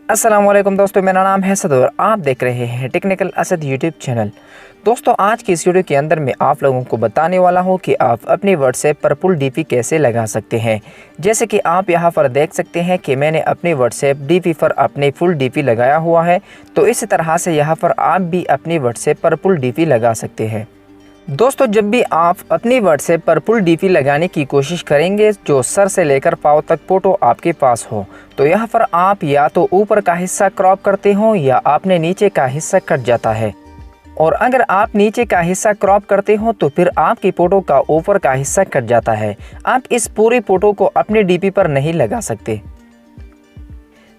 अस्सलामुअलैकुम दोस्तों, मेरा नाम है असद और आप देख रहे हैं टेक्निकल असद यूट्यूब चैनल। दोस्तों, आज की इस वीडियो के अंदर मैं आप लोगों को बताने वाला हूं कि आप अपने व्हाट्सएप पर फुल डीपी कैसे लगा सकते हैं। जैसे कि आप यहां पर देख सकते हैं कि मैंने अपने व्हाट्सएप डीपी पर अपने फुल डीपी लगाया हुआ है। तो इस तरह से यहां पर आप भी अपने व्हाट्सएप पर फुल डीपी लगा सकते हैं। दोस्तों, जब भी आप अपनी व्हाट्सएप पर फुल डीपी लगाने की कोशिश करेंगे जो सर से लेकर पाँव तक फ़ोटो आपके पास हो, तो यहाँ पर आप या तो ऊपर का हिस्सा क्रॉप करते हो या आपने नीचे का हिस्सा कट जाता है। और अगर आप नीचे का हिस्सा क्रॉप करते हो तो फिर आपकी फ़ोटो का ऊपर का हिस्सा कट जाता है। आप इस पूरी फ़ोटो को अपने डीपी पर नहीं लगा सकते।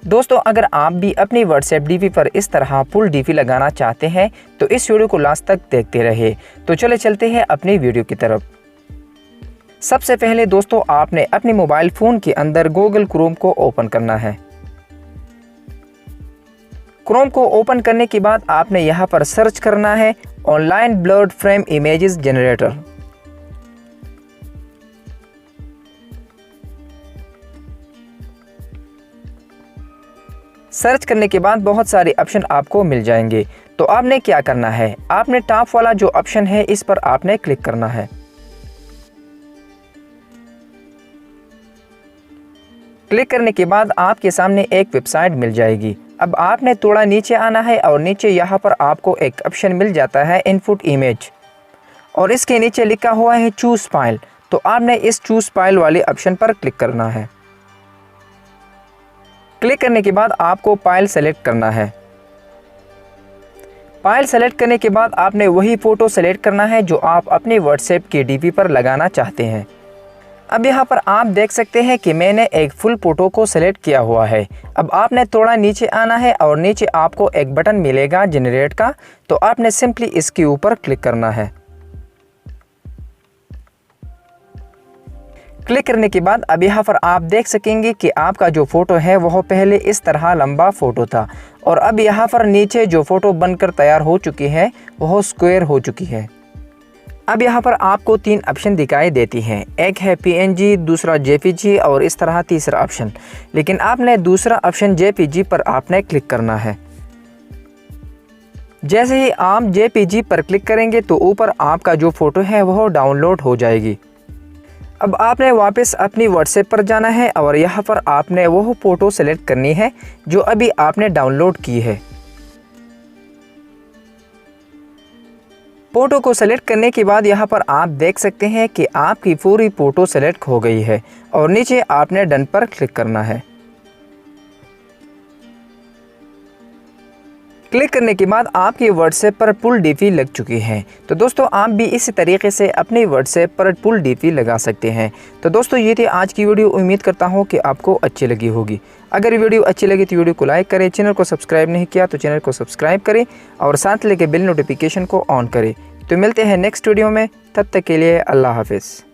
दोस्तों, अगर आप भी अपनी व्हाट्सएप डीपी पर इस तरह फुल डीपी लगाना चाहते हैं तो इस वीडियो को लास्ट तक देखते रहिए। तो चले चलते हैं अपनी वीडियो की तरफ। सबसे पहले दोस्तों, आपने अपने मोबाइल फ़ोन के अंदर गूगल क्रोम को ओपन करना है। क्रोम को ओपन करने के बाद आपने यहाँ पर सर्च करना है online blurred frame images generator. Search करने के बाद बहुत सारे ऑप्शन आपको मिल जाएंगे। तो आपने क्या करना है, आपने टॉप वाला जो ऑप्शन है इस पर आपने क्लिक करना है। क्लिक करने के बाद आपके सामने एक वेबसाइट मिल जाएगी। अब आपने थोड़ा नीचे आना है और नीचे यहाँ पर आपको एक ऑप्शन मिल जाता है इनपुट इमेज और इसके नीचे लिखा हुआ है चूज फाइल। तो आपने इस चूज फाइल वाले ऑप्शन पर क्लिक करना है। क्लिक करने के बाद आपको फाइल सेलेक्ट करना है। फाइल सेलेक्ट करने के बाद आपने वही फ़ोटो सेलेक्ट करना है जो आप अपने व्हाट्सएप की डीपी पर लगाना चाहते हैं। अब यहाँ पर आप देख सकते हैं कि मैंने एक फुल फ़ोटो को सेलेक्ट किया हुआ है। अब आपने थोड़ा नीचे आना है और नीचे आपको एक बटन मिलेगा जनरेट का। तो आपने सिंपली इसके ऊपर क्लिक करना है। क्लिक करने के बाद अब यहाँ पर आप देख सकेंगे कि आपका जो फ़ोटो है वह पहले इस तरह लंबा फ़ोटो था और अब यहाँ पर नीचे जो फ़ोटो बनकर तैयार हो चुकी है वह स्क्वायर हो चुकी है। अब यहाँ पर आपको 3 ऑप्शन दिखाई देती हैं, एक है PNG, दूसरा JPG और इस तरह तीसरा ऑप्शन। लेकिन आपने दूसरा ऑप्शन JPG पर आपने क्लिक करना है। जैसे ही आप JPG पर क्लिक करेंगे तो ऊपर आपका जो फ़ोटो है वह डाउनलोड हो जाएगी। अब आपने वापस अपनी व्हाट्सएप पर जाना है और यहाँ पर आपने वह फ़ोटो सेलेक्ट करनी है जो अभी आपने डाउनलोड की है। फ़ोटो को सेलेक्ट करने के बाद यहाँ पर आप देख सकते हैं कि आपकी पूरी फ़ोटो सेलेक्ट हो गई है और नीचे आपने डन पर क्लिक करना है। क्लिक करने के बाद आपकी व्हाट्सएप पर फुल डीपी लग चुकी है। तो दोस्तों, आप भी इसी तरीके से अपनी व्हाट्सएप पर फुल डीपी लगा सकते हैं। तो दोस्तों, ये थी आज की वीडियो। उम्मीद करता हूँ कि आपको अच्छी लगी होगी। अगर वीडियो अच्छी लगी तो वीडियो को लाइक करें, चैनल को सब्सक्राइब नहीं किया तो चैनल को सब्सक्राइब करें और साथ लेके बेल नोटिफिकेशन को ऑन करें। तो मिलते हैं नेक्स्ट वीडियो में, तब तक के लिए अल्लाह हाफिज़।